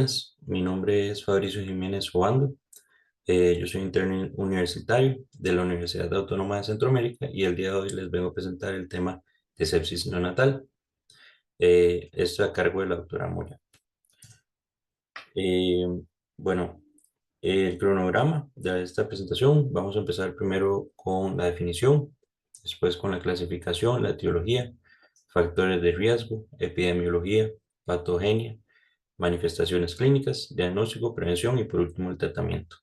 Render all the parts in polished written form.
buenas, mi nombre es Fabricio Jiménez Obando. Yo soy interno universitario de la Universidad Autónoma de Centroamérica y el día de hoy les vengo a presentar el tema de sepsis neonatal. Esto a cargo de la doctora Moya. Eh, bueno, el cronograma de esta presentación, vamos a empezar primero con la definición, después con la clasificación, la etiología, factores de riesgo, epidemiología, patogenia, manifestaciones clínicas, diagnóstico, prevención y por último el tratamiento.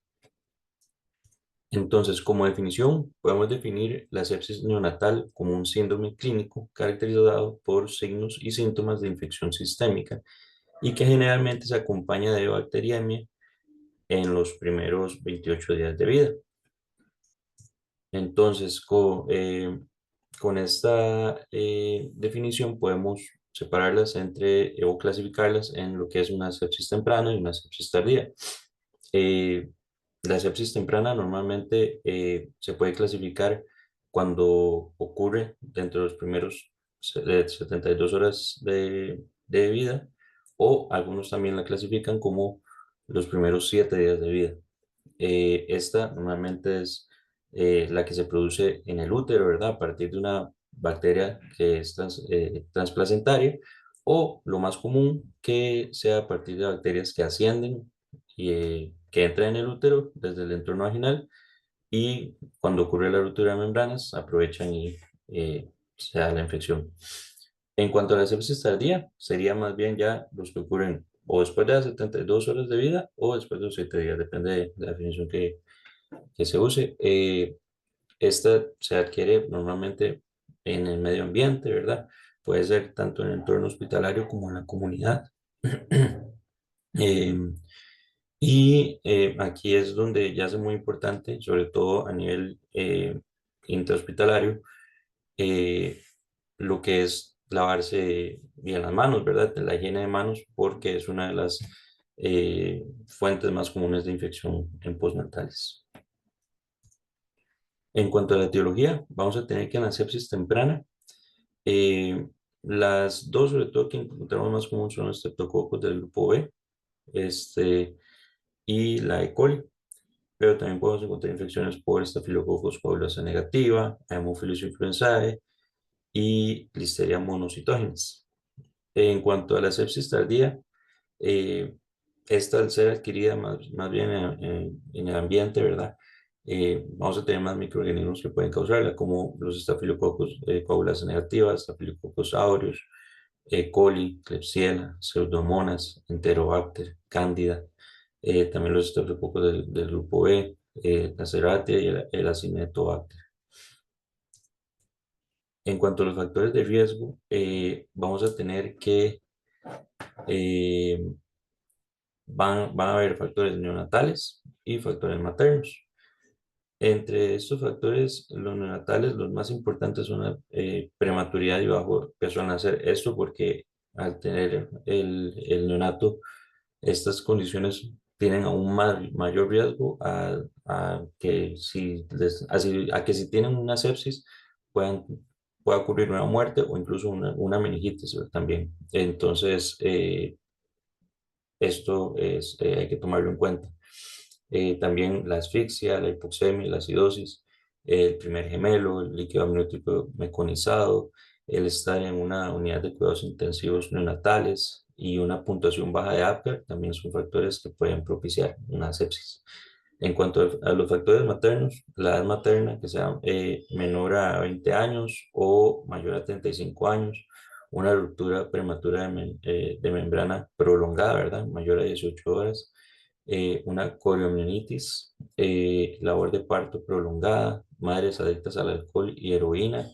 Entonces, como definición, podemos definir la sepsis neonatal como un síndrome clínico caracterizado por signos y síntomas de infección sistémica y que generalmente se acompaña de bacteriemia en los primeros 28 días de vida. Entonces, con esta definición podemos separarlas o clasificarlas en lo que es una sepsis temprana y una sepsis tardía. Eh, la sepsis temprana normalmente se puede clasificar cuando ocurre dentro de los primeros 72 horas de vida, o algunos también la clasifican como los primeros 7 días de vida. Esta normalmente es la que se produce en el útero, ¿verdad? A partir de una bacteria que es transplacentaria, o lo más común que sea a partir de bacterias que ascienden y que entran en el útero desde el entorno vaginal, y cuando ocurre la ruptura de membranas aprovechan y se da la infección. En cuanto a la sepsis tardía, sería más bien ya los que ocurren o después de las 72 horas de vida o después de los 7 días, depende de la definición que se use. Esta se adquiere normalmente en el medio ambiente, ¿verdad? Puede ser tanto en el entorno hospitalario como en la comunidad. Eh, aquí es donde ya es muy importante, sobre todo a nivel intrahospitalario, eh, lo que es lavarse bien las manos, ¿verdad? La higiene de manos, porque es una de las fuentes más comunes de infección en postnatales. En cuanto a la etiología, vamos a tener que en la sepsis temprana, eh, las dos, sobre todo, que encontramos más común son los estreptococos del grupo B, y la E. coli, pero también podemos encontrar infecciones por Staphylococcus coagulasa negativa, Haemophilus influenzae y Listeria monocytogenes. En cuanto a la sepsis tardía, eh, esta al ser adquirida más bien en el ambiente, ¿verdad? Vamos a tener más microorganismos que pueden causarla, como los Staphylococcus coagulasa negativa, Staphylococcus aureus, E. coli, Klebsiella, Pseudomonas, Enterobacter, Cándida, también los estreptococos del grupo B, la Serratia y el Acinetobacter. En cuanto a los factores de riesgo, vamos a tener que eh, van a haber factores neonatales y factores maternos. Entre estos factores, los neonatales, los más importantes son la prematuridad y bajo peso al nacer. Esto porque al tener el neonato, estas condiciones tienen aún mayor riesgo a que a que si tienen una sepsis puedan, pueda ocurrir una muerte o incluso una meningitis también. Entonces, esto hay que tomarlo en cuenta. También la asfixia, la hipoxemia, la acidosis, el primer gemelo, el líquido amniótico meconizado, el estar en una unidad de cuidados intensivos neonatales y una puntuación baja de Apgar también son factores que pueden propiciar una sepsis. En cuanto a los factores maternos, la edad materna que sea menor a 20 años o mayor a 35 años, una ruptura prematura de membrana prolongada, ¿verdad? Mayor a 18 horas, una coriomionitis, labor de parto prolongada, madres adictas al alcohol y heroína,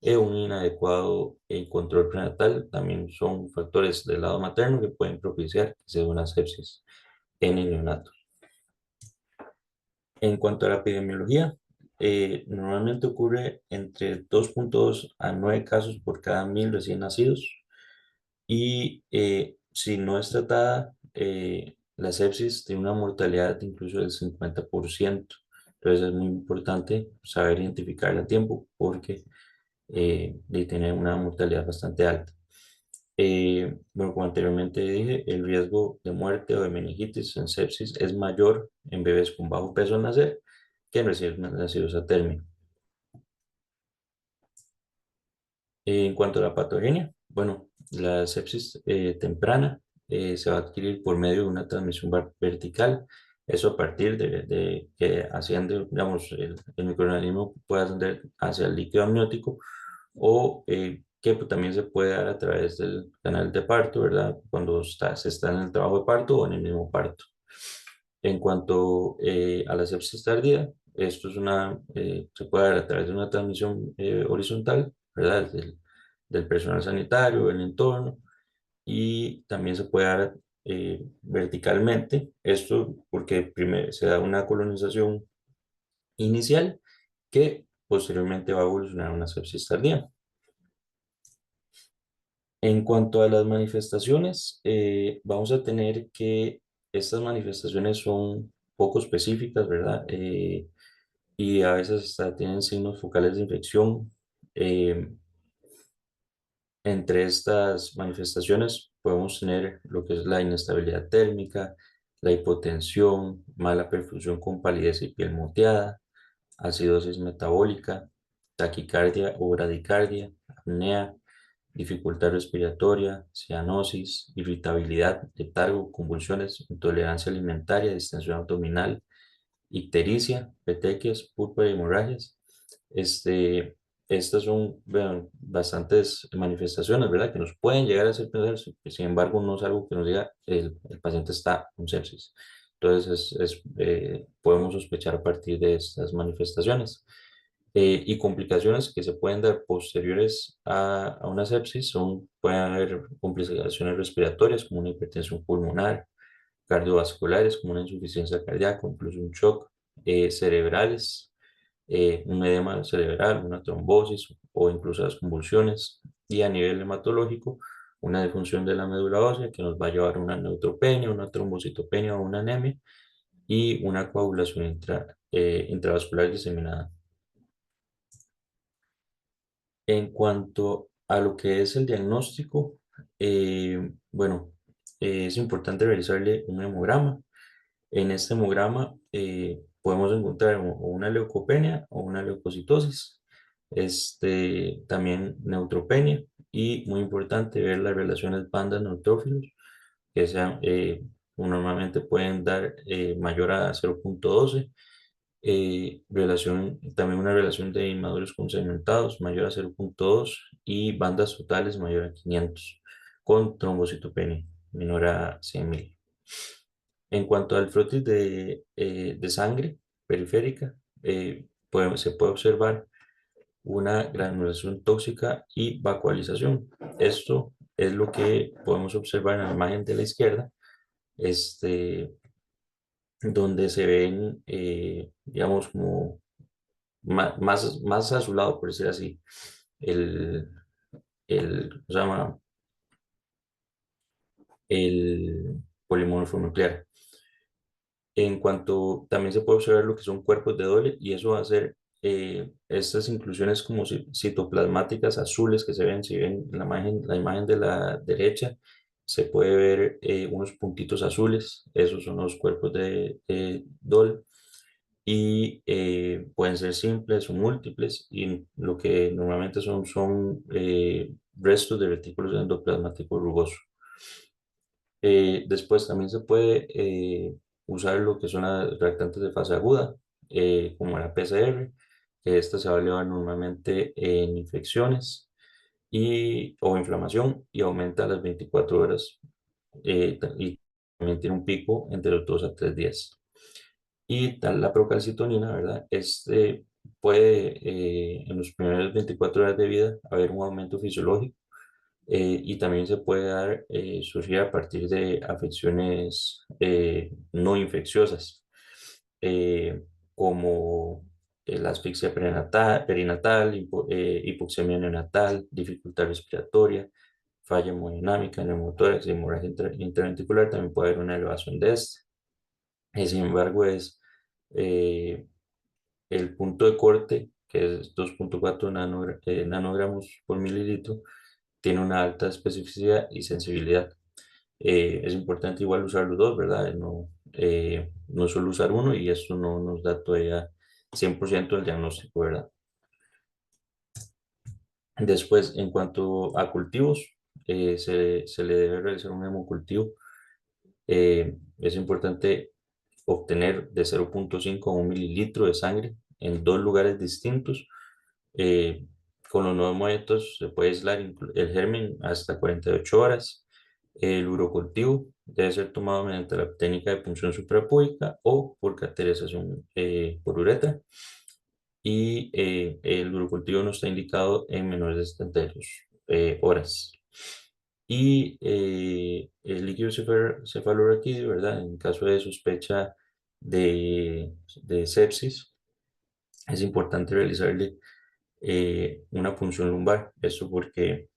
un inadecuado control prenatal, también son factores del lado materno que pueden propiciar que sea una sepsis en el neonato. En cuanto a la epidemiología, normalmente ocurre entre 2.2 a 9 casos por cada 1.000 recién nacidos, y si no es tratada, la sepsis tiene una mortalidad incluso del 50%. Entonces es muy importante saber identificarla a tiempo porque tiene una mortalidad bastante alta. Bueno, como anteriormente dije, el riesgo de muerte o de meningitis en sepsis es mayor en bebés con bajo peso al nacer que en recién nacidos a término. En cuanto a la patogenia, bueno, la sepsis temprana se va a adquirir por medio de una transmisión vertical. Eso a partir de que asciende, digamos, el microorganismo puede ascender hacia el líquido amniótico o que pues, también se puede dar a través del canal de parto, ¿verdad? Cuando se está en el trabajo de parto o en el mismo parto. En cuanto a la sepsis tardía, esto es se puede dar a través de una transmisión horizontal, ¿verdad? Del personal sanitario, del entorno, y también se puede dar verticalmente, esto porque primero se da una colonización inicial que posteriormente va a evolucionar a una sepsis tardía. En cuanto a las manifestaciones, vamos a tener que estas manifestaciones son poco específicas, ¿verdad? Y a veces hasta tienen signos focales de infección. Eh, Entre estas manifestaciones podemos tener lo que es la inestabilidad térmica, la hipotensión, mala perfusión con palidez y piel moteada, acidosis metabólica, taquicardia o bradicardia, apnea, dificultad respiratoria, cianosis, irritabilidad, letargo, convulsiones, intolerancia alimentaria, distensión abdominal, ictericia, petequias, púrpura y hemorragias. Este, Estas son bueno, bastantes manifestaciones, ¿verdad? Que nos pueden llegar a hacer pensar, sin embargo, no es algo que nos diga el paciente está con sepsis. Entonces, podemos sospechar a partir de estas manifestaciones. Y complicaciones que se pueden dar posteriores a una sepsis pueden haber complicaciones respiratorias como una hipertensión pulmonar, cardiovasculares como una insuficiencia cardíaca, incluso un shock, cerebrales, un edema cerebral, una trombosis o incluso las convulsiones, y a nivel hematológico, una disfunción de la médula ósea que nos va a llevar a una neutropenia, una trombocitopenia o una anemia y una coagulación intravascular diseminada. En cuanto a lo que es el diagnóstico, bueno, es importante realizarle un hemograma. En este hemograma podemos encontrar o una leucopenia o una leucocitosis, también neutropenia y muy importante ver las relaciones bandas-neutrófilos que normalmente pueden dar mayor a 0,12, también una relación de inmaduros con segmentados mayor a 0,2 y bandas totales mayor a 500 con trombocitopenia menor a 100.000. En cuanto al frotis de sangre periférica, se puede observar una granulación tóxica y vacuolización. Esto es lo que podemos observar en la imagen de la izquierda, este, donde se ven, digamos, como más azulado, por decir así, el, ¿cómo se llama? El polimorfo nuclear. En cuanto también se puede observar lo que son cuerpos de Dole y eso va a ser estas inclusiones como citoplasmáticas azules que se ven, si ven la imagen de la derecha, se puede ver unos puntitos azules, esos son los cuerpos de Dole y pueden ser simples o múltiples y lo que normalmente son restos de retículos endoplasmáticos rugosos. Después también se puede usar lo que son las reactantes de fase aguda, como la PCR, que esta se va a elevar normalmente en infecciones o inflamación y aumenta a las 24 horas y también tiene un pico entre los 2 a 3 días. Y tal la procalcitonina, ¿verdad? Puede en los primeros 24 horas de vida haber un aumento fisiológico y también se puede surgir a partir de afecciones no infecciosas, eh, como la asfixia perinatal, hipoxemia neonatal, dificultad respiratoria, falla hemodinámica, neumotórax y hemorragia interventricular. También puede haber una elevación de este. Sin embargo, eh, el punto de corte, que es 2,4 nanogramos por mililitro, tiene una alta especificidad y sensibilidad. Es importante igual usar los dos, ¿verdad? No solo usar uno y eso no nos da todavía 100% del diagnóstico, ¿verdad? Después, en cuanto a cultivos, se le debe realizar un hemocultivo. Es importante obtener de 0,5 a 1 mililitro de sangre en dos lugares distintos. Eh, con los nuevos métodos se puede aislar el germen hasta 48 horas. El urocultivo debe ser tomado mediante la técnica de punción suprapúbica o por cateterización por uretra. Y el urocultivo no está indicado en menores de 72 horas. Y el líquido cefalorraquídeo, ¿verdad? En caso de sospecha de sepsis, es importante realizarle una punción lumbar. Esto porque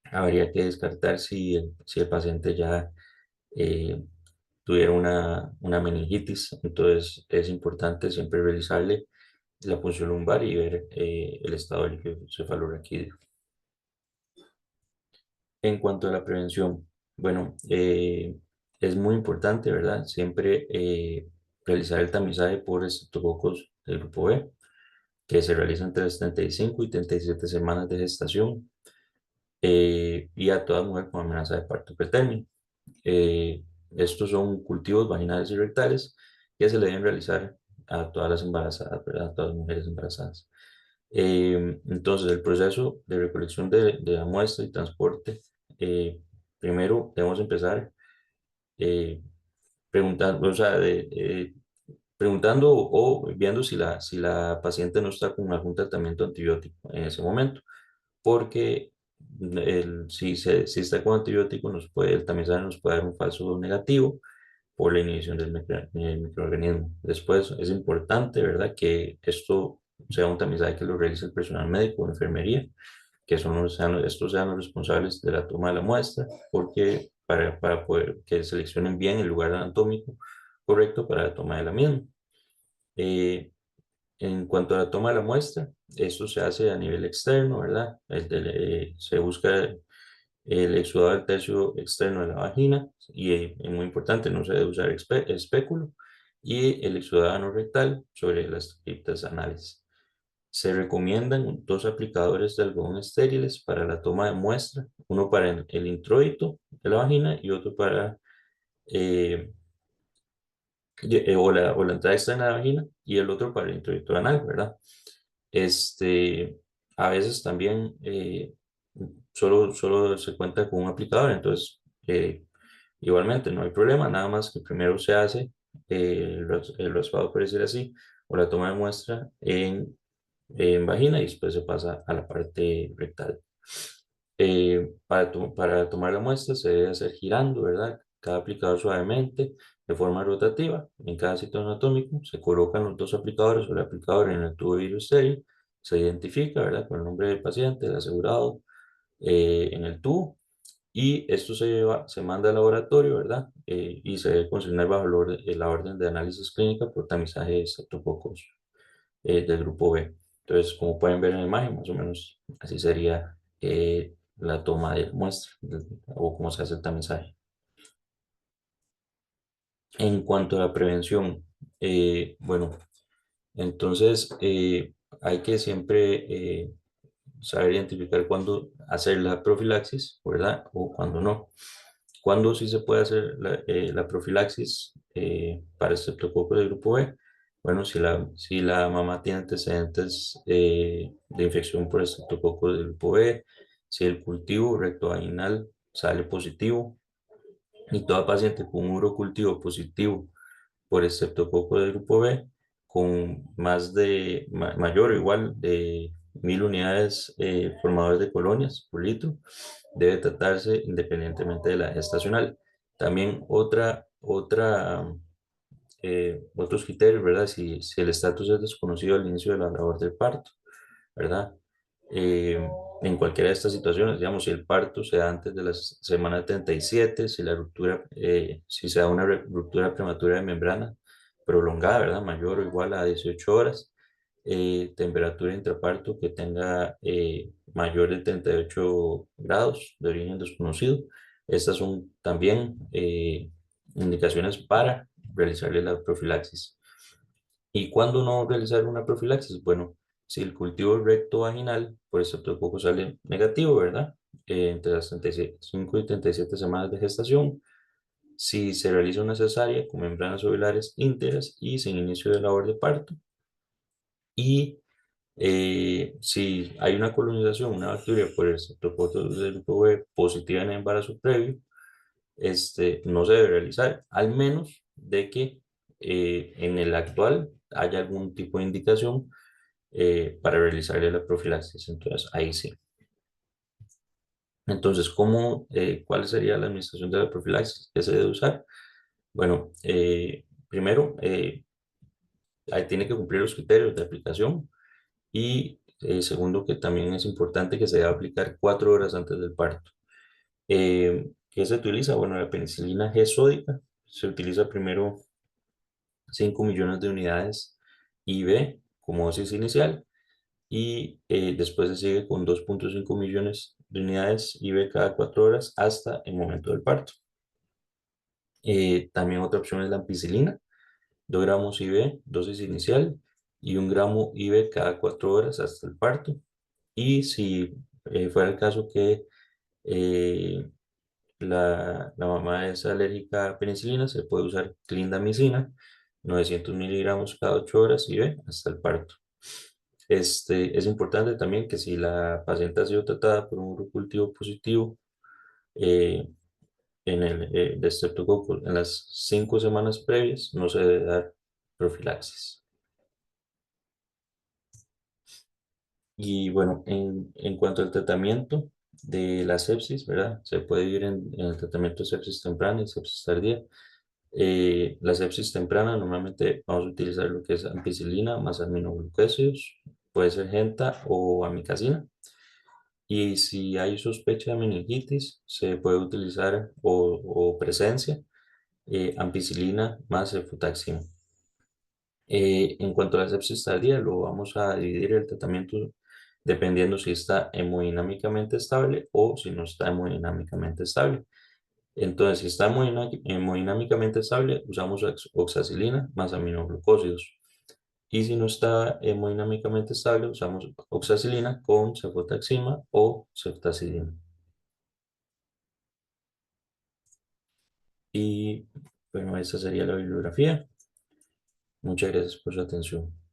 habría que descartar si el paciente ya eh, tuviera una meningitis. Entonces es importante siempre realizarle la punción lumbar y ver el estado del líquido cefalorraquídeo. En cuanto a la prevención, bueno, es muy importante, ¿verdad? Siempre realizar el tamizaje por estreptococos del grupo B, que se realiza entre las 35 y 37 semanas de gestación y a toda mujer con amenaza de parto pretérmino. Eh, Estos son cultivos vaginales y rectales que se le deben realizar a todas las embarazadas, ¿verdad? A todas las mujeres embarazadas. Entonces, el proceso de recolección de la muestra y transporte, primero debemos empezar eh, preguntando, o sea, preguntando o viendo si la paciente no está con algún tratamiento antibiótico en ese momento, porque si está con antibiótico, el tamizaje nos puede dar un falso negativo por la inhibición del microorganismo. Después es importante, ¿verdad?, que esto sea un tamizaje que lo realice el personal médico o enfermería, que estos sean los responsables de la toma de la muestra, porque para poder que seleccionen bien el lugar anatómico correcto para la toma de la misma. Eh, en cuanto a la toma de la muestra, esto se hace a nivel externo, ¿verdad? Se busca el exudado del tercio externo de la vagina y es muy importante, no se debe usar espéculo y el exudado anorrectal sobre las criptas anales. Se recomiendan dos aplicadores de algodón estériles para la toma de muestra, uno para el introito de la vagina y otro para eh, o la entrada externa de la vagina y el otro para el introito anal, ¿verdad? Este, a veces también solo se cuenta con un aplicador, entonces igualmente no hay problema, nada más que primero se hace el raspado, por decir así, o la toma de muestra en vagina y después se pasa a la parte rectal. Para tomar la muestra se debe hacer girando, ¿verdad? Cada aplicador suavemente, de forma rotativa. En cada sitio anatómico se colocan los dos aplicadores o el aplicador en el tubo de vidrio estéril. Se identifica, ¿verdad? Con el nombre del paciente, el asegurado, en el tubo. Y esto se manda al laboratorio, ¿verdad? Y se debe consignar bajo la orden de análisis clínica por tamizaje de estreptococos del grupo B. Entonces, como pueden ver en la imagen, más o menos así sería la toma de muestra o cómo se hace el tamizaje. En cuanto a la prevención, bueno, entonces hay que siempre saber identificar cuándo hacer la profilaxis, ¿verdad? O cuándo no. ¿Cuándo sí se puede hacer la profilaxis para el estreptococo del grupo B? Bueno, si la mamá tiene antecedentes de infección por estreptococo del grupo B, si el cultivo rectovaginal sale positivo y toda paciente con un urocultivo positivo por estreptococo del grupo B con mayor o igual de 1.000 unidades formadores de colonias por litro, debe tratarse independientemente de la gestacional. También otros criterios, ¿verdad? Si el estatus es desconocido al inicio de la labor del parto, ¿verdad? Eh, en cualquiera de estas situaciones, digamos, si el parto se da antes de la semana 37, si se da una ruptura prematura de membrana prolongada, ¿verdad? Mayor o igual a 18 horas, temperatura intraparto que tenga mayor de 38 grados de origen desconocido. Estas son también indicaciones para realizarle la profilaxis. ¿Y cuándo no realizar una profilaxis? Bueno, si el cultivo recto vaginal por estreptococo sale negativo, ¿verdad? Entre las 35 y 37 semanas de gestación, si se realiza una cesárea con membranas ovulares íntegras y sin inicio de labor de parto, y si hay una colonización, una bacteria por el Streptococcus del grupo B positiva en embarazo previo, no se debe realizar, al menos de que en el actual haya algún tipo de indicación para realizarle la profilaxis. Entonces, ahí sí. Entonces, ¿cuál sería la administración de la profilaxis que se debe usar? Bueno, primero, ahí tiene que cumplir los criterios de aplicación y segundo, que también es importante que se debe aplicar 4 horas antes del parto. ¿Qué se utiliza? Bueno, la penicilina G sódica se utiliza primero 5 millones de unidades IV como dosis inicial y después se sigue con 2,5 millones de unidades IV cada 4 horas hasta el momento del parto. También otra opción es la ampicilina, 2 gramos IV, dosis inicial, y 1 gramo IV cada 4 horas hasta el parto. Y si fuera el caso que eh, la mamá es alérgica a penicilina, se puede usar clindamicina, 900 miligramos cada 8 horas IV hasta el parto. Es importante también que si la paciente ha sido tratada por un grupo cultivo positivo eh, de Streptococcus en las 5 semanas previas, no se debe dar profilaxis. Y bueno, en cuanto al tratamiento de la sepsis, ¿verdad? Se puede ir en el tratamiento de sepsis temprana y sepsis tardía. La sepsis temprana, normalmente vamos a utilizar lo que es ampicilina más aminoglucósidos, puede ser genta o amicacina. Y si hay sospecha de meningitis, se puede utilizar o presencia ampicilina más cefotaxima. En cuanto a la sepsis tardía, lo vamos a dividir el tratamiento dependiendo si está hemodinámicamente estable o si no está hemodinámicamente estable. Entonces, si está hemodinámicamente estable, usamos oxacilina más aminoglucósidos. Y si no está hemodinámicamente estable, usamos oxacilina con cefotaxima o ceftazidima. Y bueno, esta sería la bibliografía. Muchas gracias por su atención.